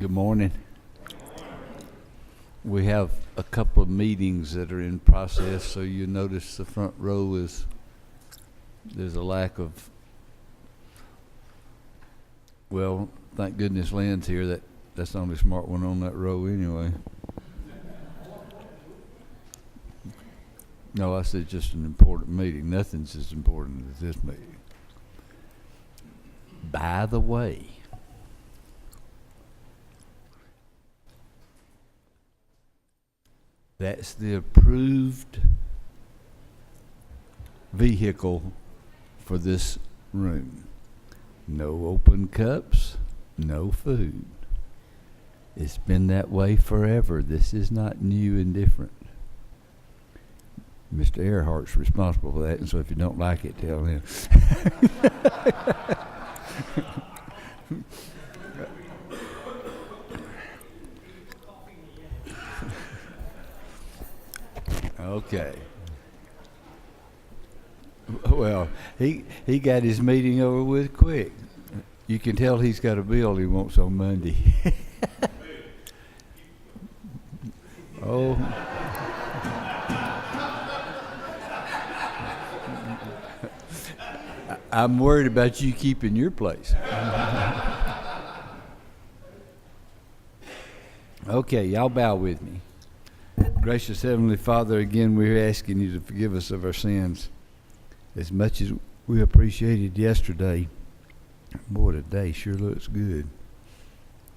Good morning. We have a couple of meetings that are in process, so you notice the front row there's a lack of, well, thank goodness Lynn's here. That's the only smart one on that row anyway. No, I said just an important meeting. Nothing's as important as this meeting. By the way, that's the approved vehicle for this room. No open cups, no food. It's been that way forever. This is not new and different. Mr. Earhart's responsible for that, and so if you don't like it, tell him. Okay. Well, he got his meeting over with quick. You can tell he's got a bill he wants on Monday. Oh. I'm worried about you keeping your place. Okay, y'all bow with me. Gracious Heavenly Father, again, we're asking you to forgive us of our sins. As much as we appreciated yesterday, boy, today sure looks good.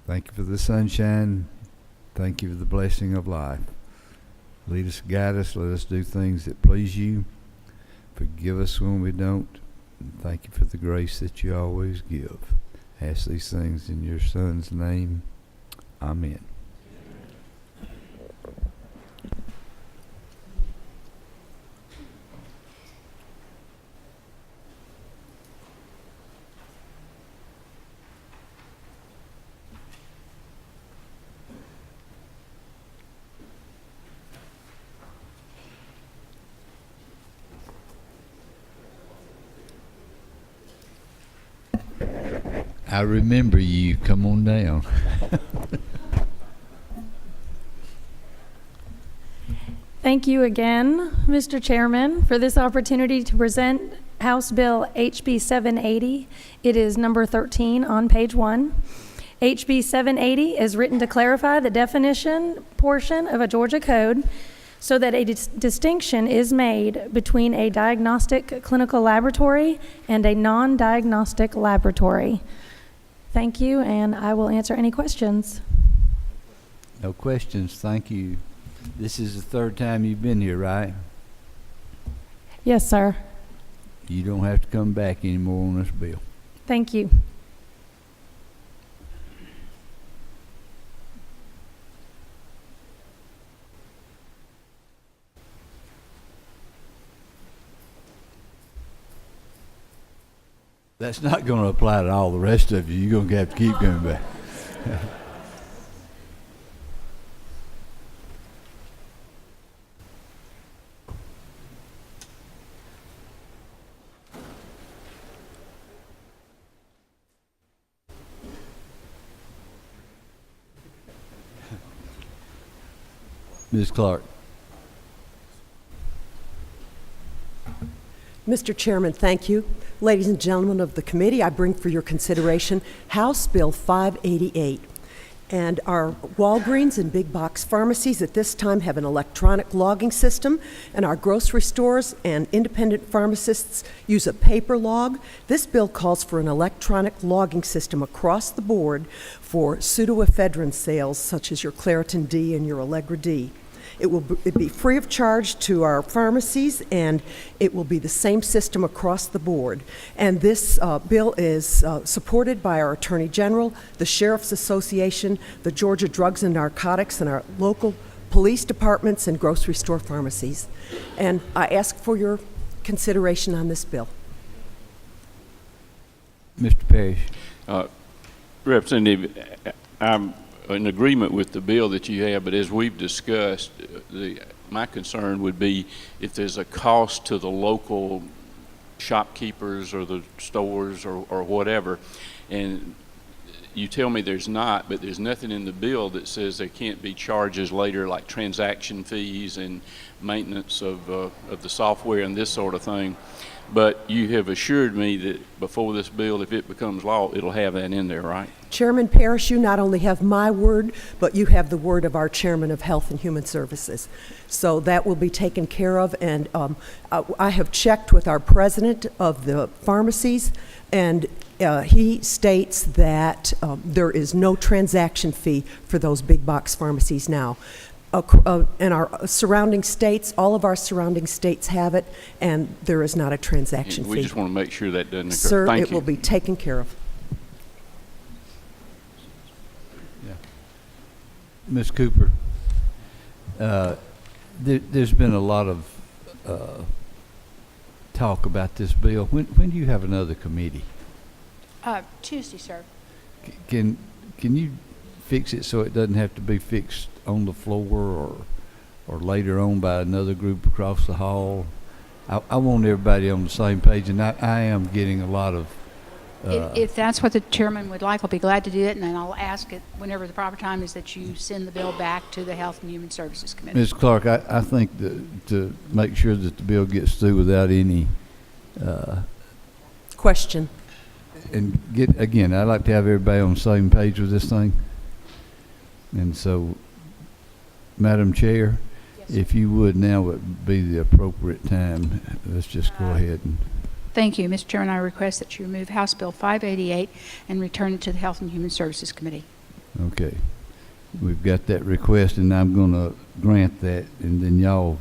Thank you for the sunshine. Thank you for the blessing of life. Lead us, guide us, let us do things that please you. Forgive us when we don't. And thank you for the grace that you always give. Ask these things in your Son's name. Amen. I remember you. Come on down. Thank you again, Mr. Chairman, for this opportunity to present House Bill HB 780. It is number 13 on page 1. HB 780 is written to clarify the definition portion of a Georgia code so that a distinction is made between a diagnostic clinical laboratory and a non-diagnostic laboratory. Thank you, and I will answer any questions. No questions, thank you. This is the third time you've been here, right? Yes, sir. You don't have to come back anymore on this bill. Thank you. That's not going to apply to all the rest of you. You're going to have to keep coming back. Ms. Clark. Mr. Chairman, thank you. Ladies and gentlemen of the committee, I bring for your consideration House Bill 588. And our Walgreens and big box pharmacies at this time have an electronic logging system, and our grocery stores and independent pharmacists use a paper log. This bill calls for an electronic logging system across the board for pseudoephedrine sales, such as your Claritin D and your Allegra D. It will be free of charge to our pharmacies, and it will be the same system across the board. And this bill is supported by our Attorney General, the Sheriff's Association, the Georgia Drugs and Narcotics, and our local police departments and grocery store pharmacies. And I ask for your consideration on this bill. Mr. Parrish. Representative, I'm in agreement with the bill that you have, but as we've discussed, my concern would be if there's a cost to the local shopkeepers or the stores or whatever, and you tell me there's not, but there's nothing in the bill that says there can't be charges later, like transaction fees and maintenance of the software and this sort of thing. But you have assured me that before this bill, if it becomes law, it'll have that in there, right? Chairman Parrish, you not only have my word, but you have the word of our Chairman of Health and Human Services. So that will be taken care of, and I have checked with our president of the pharmacies, and he states that there is no transaction fee for those big box pharmacies now. In our surrounding states, all of our surrounding states have it, and there is not a transaction fee. We just want to make sure that doesn't occur. Sir, Thank it you. will be taken care of. Ms. Cooper, there's been a lot of talk about this bill. When do you have another committee? Tuesday, sir. Can you fix it so it doesn't have to be fixed on the floor or later on by another group across the hall? I want everybody on the same page, and I am getting a lot of If that's what the chairman would like, I'll be glad to do it, and then I'll ask it whenever the proper time is that you send the bill back to the Health and Human Services Committee. Ms. Clark, I think that to make sure that the bill gets through without any Question. and again, I'd like to have everybody on the same page with this thing. And so, Madam Chair, if you would, now would be the appropriate time. Let's just go ahead and. Thank you. Mr. Chairman, I request that you remove House Bill 588 and return it to the Health and Human Services Committee. Okay. We've got that request, and I'm going to grant that, and then y'all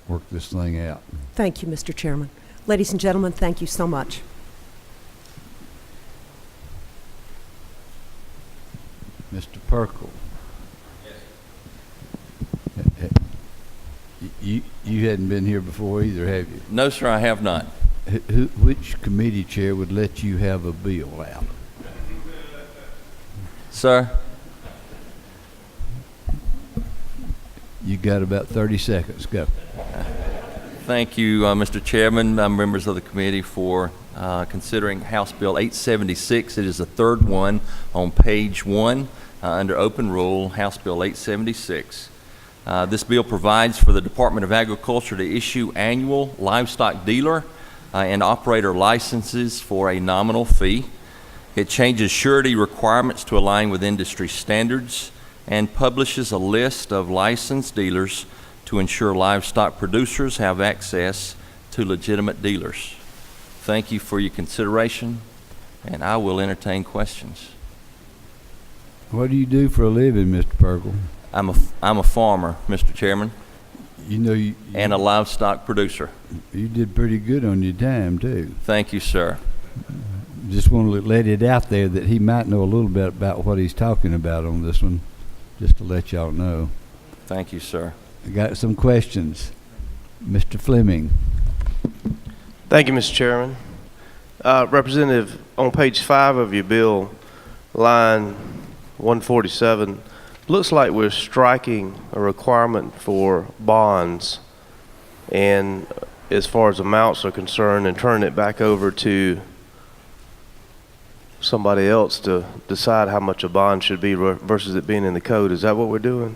work this thing out. Thank you, Mr. Chairman. Ladies and gentlemen, thank you so much. Mr. Perkle. Yes. You hadn't been here before either, have you? No, sir, I have not. Which committee chair would let you have a bill out? Sir? You got about 30 seconds. Go. Thank you, Mr. Chairman, members of the committee, for considering House Bill 876. It is the third one on page 1 under open rule, House Bill 876. This bill provides for the Department of Agriculture to issue annual livestock dealer and operator licenses for a nominal fee. It changes surety requirements to align with industry standards and publishes a list of licensed dealers to ensure livestock producers have access to legitimate dealers. Thank you for your consideration, and I will entertain questions. What do you do for a living, Mr. Perkle? I'm a farmer, Mr. Chairman, You know, and a livestock producer. you did pretty good on your time, too. Thank you, sir. Just want to let it out there that he might know a little bit about what he's talking about on this one, just to let y'all know. Thank you, sir. I got some questions. Mr. Fleming. Thank you, Mr. Chairman. Representative, on page 5 of your bill, line 147, looks like we're striking a requirement for bonds and as far as amounts are concerned, and turning it back over to somebody else to decide how much a bond should be versus it being in the code. Is that what we're doing?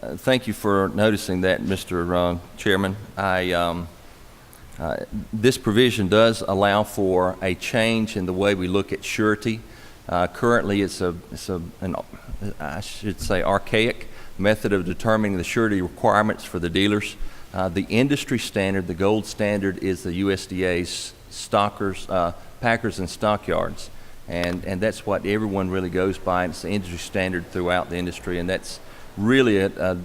Thank you for noticing that, Mr. Chairman. This provision does allow for a change in the way we look at surety. Currently, it's an I should say archaic method of determining the surety requirements for the dealers. The industry standard, the gold standard, is the USDA's packers and stockyards, and that's what everyone really goes by. And it's the industry standard throughout the industry, and that's really a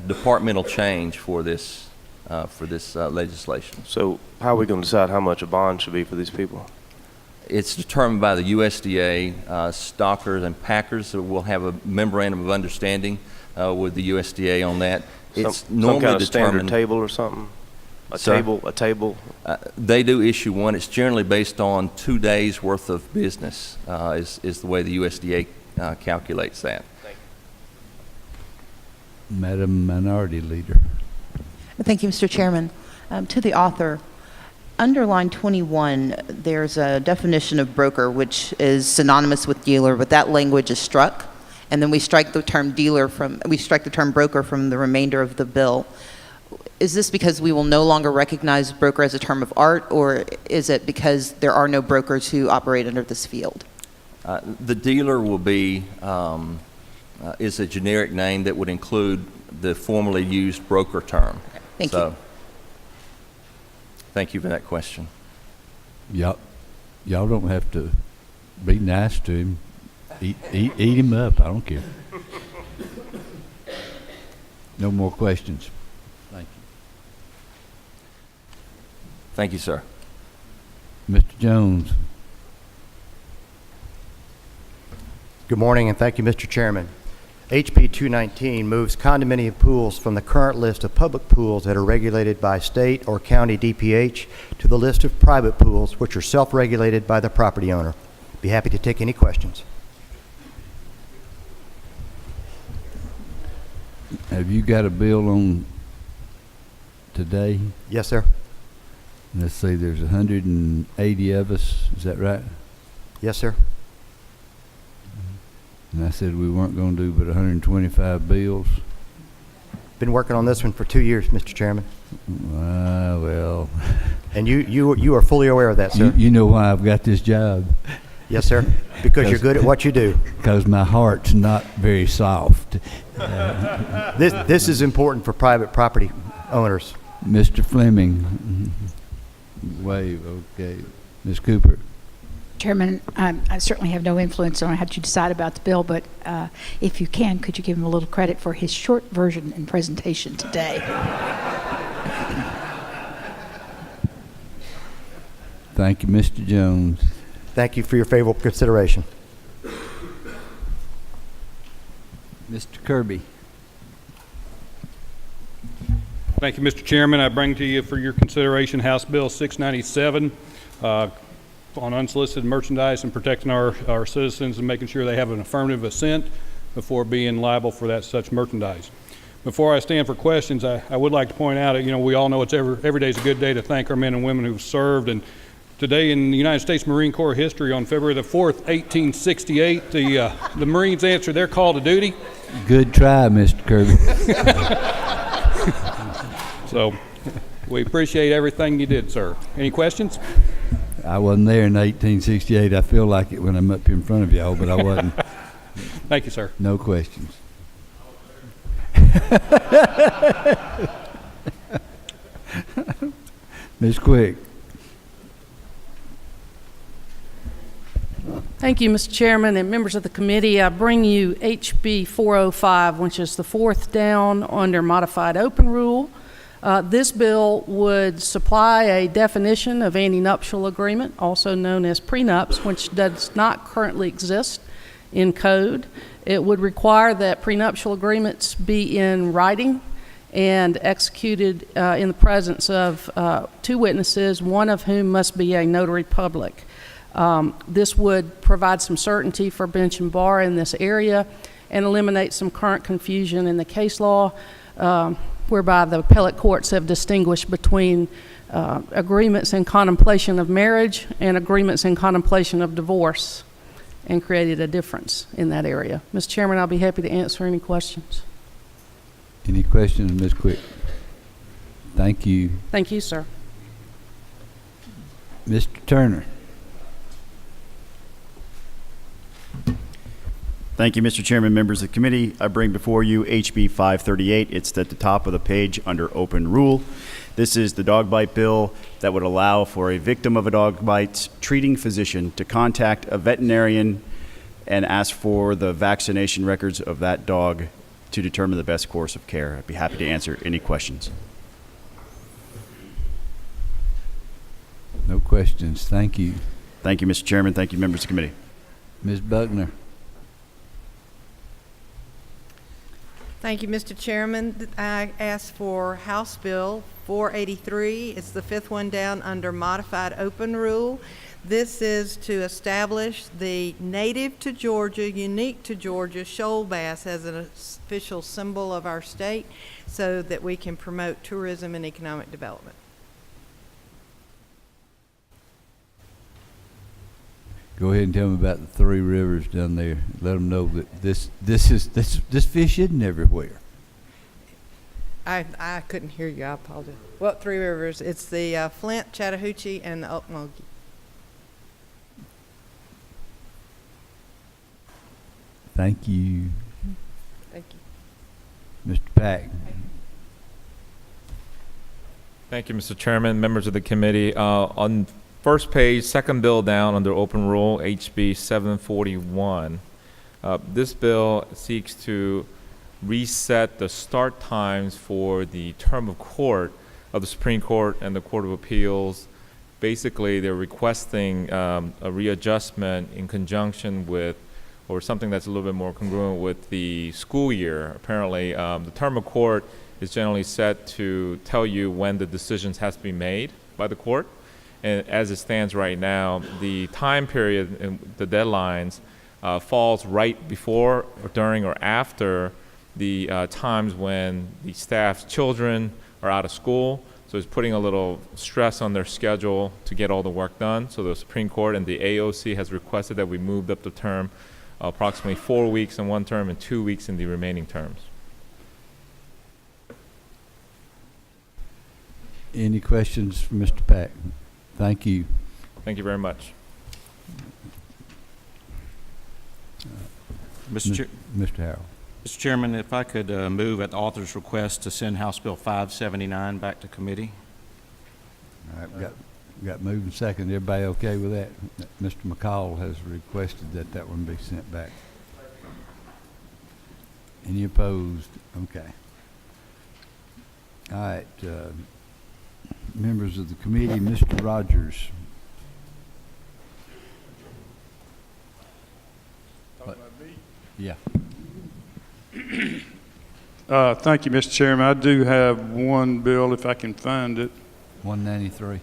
departmental change for this legislation. So how are we going to decide how much a bond should be for these people? It's determined by the USDA stockers and packers. So we'll have a memorandum of understanding with the USDA on that. It's normally some kind of determined. standard table or something? A Sir? table? They do issue one. It's generally based on 2 days worth of business is the way the USDA calculates that. Madam Minority Leader. Thank you, Mr. Chairman. To the author, Under line 21, there's a definition of broker, which is synonymous with dealer, but that language is struck. And then we strike the term broker from the remainder of the bill. Is this because we will no longer recognize broker as a term of art, or is it because there are no brokers who operate under this field? The dealer will be, is a generic name that would include the formerly used broker term. Thank you. Thank you for that question. Y'all don't have to be nice to him. Eat him up. I don't care. No more questions. Thank you. Thank you, sir. Mr. Jones. Good morning, and thank you, Mr. Chairman. HB 219 moves condominium pools from the current list of public pools that are regulated by state or county DPH to the list of private pools, which are self-regulated by the property owner. Be happy to take any questions. Have you got a bill on today? Yes, sir. Let's say there's 180 of us. Is that right? Yes, sir. And I said we weren't going to do but 125 bills. Been working on this one for 2 years, Mr. Chairman. Well. And you are fully aware of that, sir. You know why I've got this job? Yes, sir. Because you're good at what you do. Because my heart's not very soft. This is important for private property owners. Mr. Fleming. Wave, okay. Ms. Cooper. Chairman, I certainly have no influence on how you decide about the bill, but if you can, could you give him a little credit for his short version and presentation today? Thank you, Mr. Jones. Thank you for your favorable consideration. Mr. Kirby. Thank you, Mr. Chairman. I bring to you for your consideration House Bill 697 on unsolicited merchandise and protecting our citizens and making sure they have an affirmative assent before being liable for that such merchandise. Before I stand for questions, I would like to point out, we all know every day is a good day to thank our men and women who've served. And today in the United States Marine Corps history, on February the 4th, 1868, the Marines answered their call to duty. Good try, Mr. Kirby. So we appreciate everything you did, sir. Any questions? I wasn't there in 1868. I feel like it when I'm up here in front of y'all, but I wasn't. Thank you, sir. No questions. Ms. Quick. Thank you, Mr. Chairman and members of the committee. I bring you HB 405, which is the fourth down under modified open rule. This bill would supply a definition of antenuptial agreement, also known as prenups, which does not currently exist in code. It would require that prenuptial agreements be in writing and executed in the presence of two witnesses, one of whom must be a notary public. This would provide some certainty for bench and bar in this area and eliminate some current confusion in the case law, whereby the appellate courts have distinguished between agreements in contemplation of marriage and agreements in contemplation of divorce and created a difference in that area. Mr. Chairman, I'll be happy to answer any questions. Any questions, Ms. Quick? Thank you. Thank you, sir. Mr. Turner. Thank you, Mr. Chairman, members of the committee. I bring before you HB 538. It's at the top of the page under open rule. This is the dog bite bill that would allow for a victim of a dog bite's treating physician to contact a veterinarian and ask for the vaccination records of that dog to determine the best course of care. I'd be happy to answer any questions. No questions. Thank you. Thank you, Mr. Chairman. Thank you, members of the committee. Ms. Buckner. Thank you, Mr. Chairman. I asked for House Bill 483. It's the fifth one down under modified open rule. This is to establish the native to Georgia, unique to Georgia, shoal bass as an official symbol of our state so that we can promote tourism and economic development. Go ahead and tell them about the three rivers down there. Let them know that this fish isn't everywhere. I couldn't hear you. I apologize. What three rivers? It's the Flint, Chattahoochee, and the Ocmulgee. Thank you. Thank you. Mr. Pack. Thank you, Mr. Chairman, members of the committee. On first page, second bill down under open rule, HB 741. This bill seeks to reset the start times for the term of court of the Supreme Court and the Court of Appeals. Basically, they're requesting a readjustment in conjunction with, or something that's a little bit more congruent with the school year. Apparently, the term of court is generally set to tell you when the decisions has to be made by the court. And as it stands right now, the time period and the deadlines falls right before or during or after the times when the staff's children are out of school. So it's putting a little stress on their schedule to get all the work done. So the Supreme Court and the AOC has requested that we moved up the term approximately 4 weeks in one term and 2 weeks in the remaining terms. Any questions for Mr. Pack? Thank you. Thank you very much. Mr. Harrell. Mr. Chairman, if I could move at the author's request to send House Bill 579 back to committee. All right, we got moved and second. Everybody okay with that? Mr. McCall has requested that that one be sent back. Any opposed? Okay. All right. Members of the committee, Mr. Rogers. Talking about me? Yeah. Thank you, Mr. Chairman. I do have one bill, if I can find it. 193.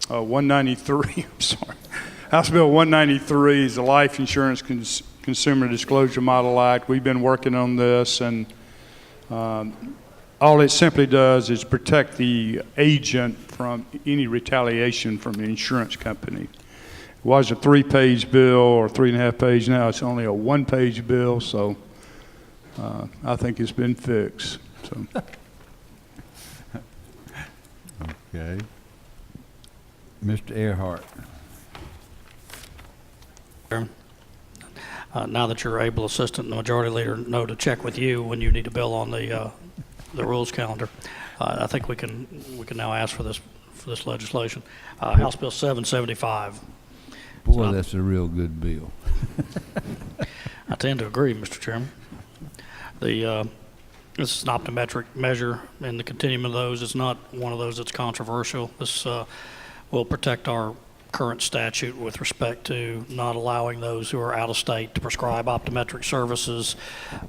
193, I'm sorry. House Bill 193 is the Life Insurance Consumer Disclosure Model Act. We've been working on this, and all it simply does is protect the agent from any retaliation from the insurance company. It was a 3-page bill or 3.5 page. Now it's only a 1-page bill, so I think it's been fixed. So. Okay. Mr. Earhart. Now that you're able, Assistant and the Majority Leader know to check with you when you need a bill on the rules calendar. I think we can now ask for this legislation. House Bill 775. Boy, that's a real good bill. I tend to agree, Mr. Chairman. This is an optometric measure, and the continuum of those is not one of those that's controversial. This will protect our current statute with respect to not allowing those who are out of state to prescribe optometric services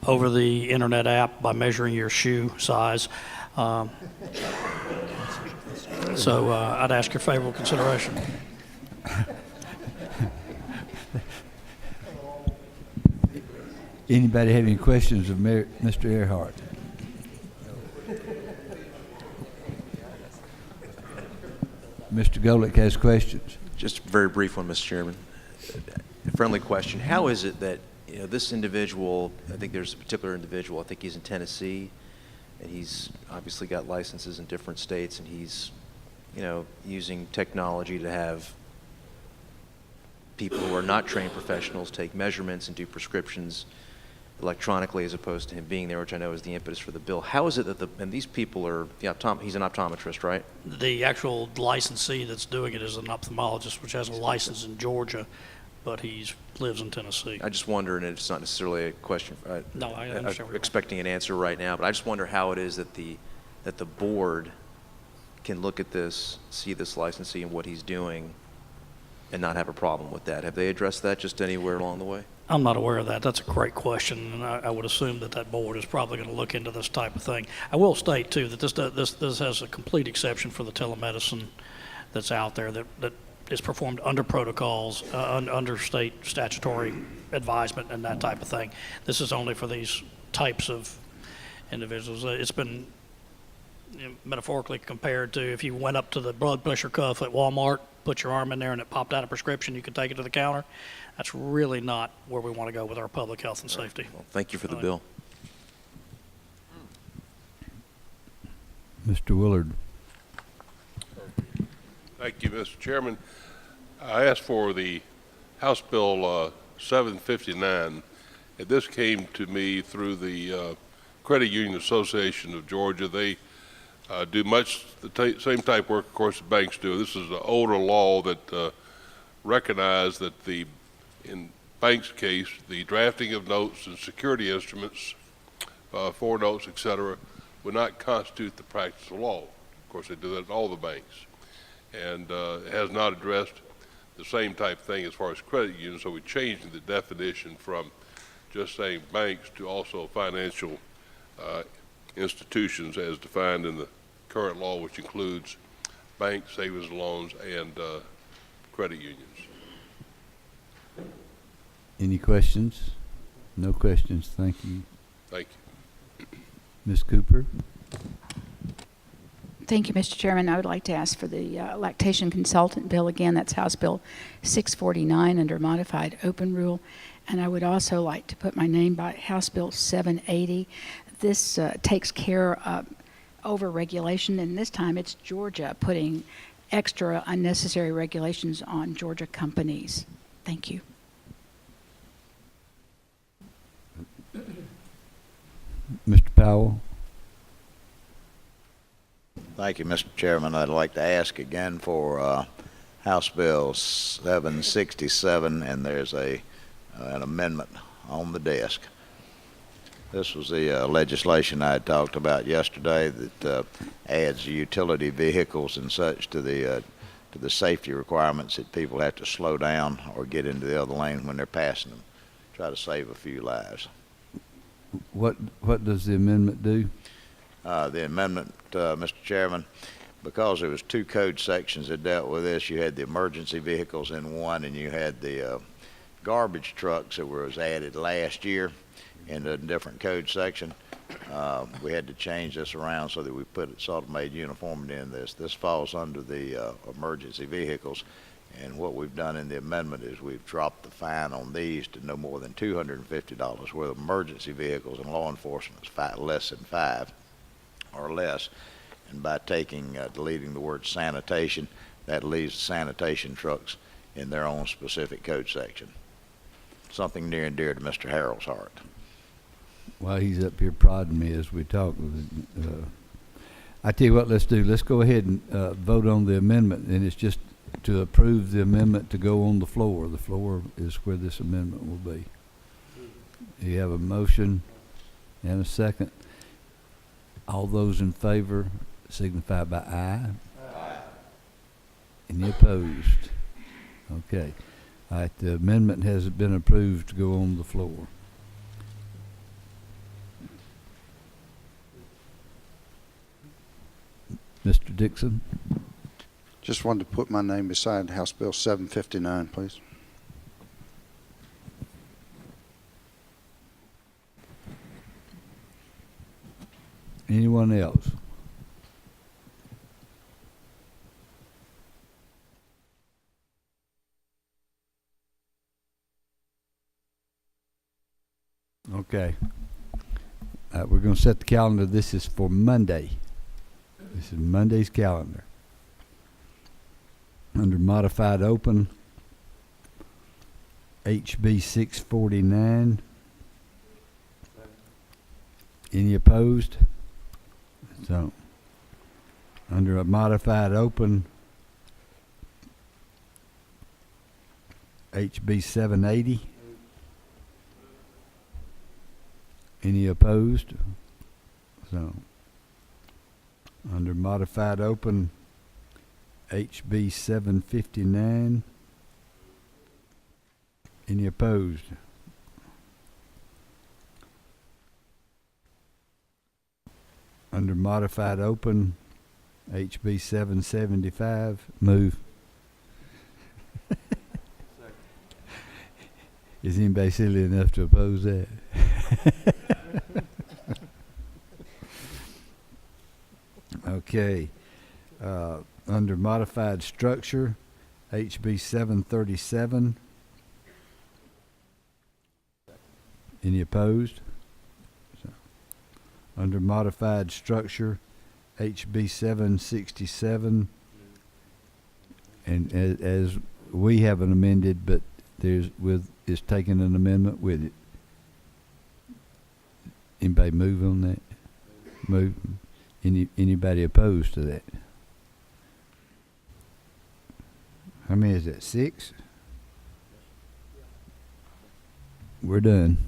over the internet app by measuring your shoe size. So I'd ask your favorable consideration. Anybody have any questions of Mr. Earhart? Mr. Golick has questions. Just a very brief one, Mr. Chairman. A friendly question. How is it that this individual, I think there's a particular individual, I think he's in Tennessee, and he's obviously got licenses in different states, and he's using technology to have people who are not trained professionals take measurements and do prescriptions electronically as opposed to him being there, which I know is the impetus for the bill. How is it that and these people are, he's an optometrist, right? The actual licensee that's doing it is an ophthalmologist, which has a license in Georgia, but he lives in Tennessee. I just wonder, and it's not necessarily a question. No, I understand. I'm expecting an answer right now, but I just wonder how it is that the board can look at this, see this licensee and what he's doing, and not have a problem with that. Have they addressed that just anywhere along the way? I'm not aware of that. That's a great question, and I would assume that board is probably going to look into this type of thing. I will state, too, that this has a complete exception for the telemedicine that's out there that is performed under protocols, under state statutory advisement and that type of thing. This is only for these types of individuals. It's been metaphorically compared to if you went up to the blood pressure cuff at Walmart put your arm in there and it popped out a prescription, you could take it to the counter. That's really not where we want to go with our public health and safety. Well, thank you for the bill. Mr. Willard. Thank you, Mr. Chairman. I asked for the House Bill 759, and this came to me through the Credit Union Association of Georgia. They do much the same type of work, of course, the banks do. This is an older law that recognized that in banks' case, the drafting of notes and security instruments, for notes, et cetera, would not constitute the practice of law. Of course, they do that in all the banks. And it has not addressed the same type of thing as far as credit unions, so we changed the definition from just saying banks to also financial institutions as defined in the current law, which includes banks, savings and loans, and credit unions. Any questions? No questions. Thank you. Thank you. Ms. Cooper? Thank you, Mr. Chairman. I would like to ask for the lactation consultant bill again. That's House Bill 649 under modified open rule. And I would also like to put my name by House Bill 780. This takes care of over-regulation, and this time it's Georgia putting extra unnecessary regulations on Georgia companies. Thank you. Mr. Powell? Thank you, Mr. Chairman. I'd like to ask again for House Bill 767, and there's an amendment on the desk. This was the legislation I had talked about yesterday that adds utility vehicles and such to the safety requirements that people have to slow down or get into the other lane when they're passing them. Try to save a few lives. What does the amendment do? The amendment, Mr. Chairman, because there was two code sections that dealt with this, you had the emergency vehicles in one, and you had the garbage trucks that was added last year in a different code section. We had to change this around so that we put it sort of made uniformity in this. This falls under the emergency vehicles, and what we've done in the amendment is we've dropped the fine on these to no more than $250, where the emergency vehicles and law enforcement is less than $5 or less. And by deleting the word sanitation, that leaves the sanitation trucks in their own specific code section. Something near and dear to Mr. Harrell's heart. While he's up here prodding me as we talk, I tell you what, let's do. Let's go ahead and vote on the amendment, and it's just to approve the amendment to go on the floor. The floor is where this amendment will be. You have a motion and a second. All those in favor signify by aye. Aye. Any opposed? Okay. All right, the amendment has been approved to go on the floor. Mr. Dixon? Just wanted to put my name beside House Bill 759, please. Anyone else? Okay. We're going to set the calendar. This is for Monday. This is Monday's calendar. Under modified open, HB 649. Any opposed? So, under a modified open, HB 780. Any opposed? So, under modified open, HB 759. Any opposed? Under modified open, HB 775. Move. Is anybody silly enough to oppose that? Okay. Under modified structure, HB 737. Any opposed? So, under modified structure, HB 767. And as we have an amended, but is taking an amendment with it. Anybody move on that? Move. Anybody opposed to that? How many is that? 6? We're done.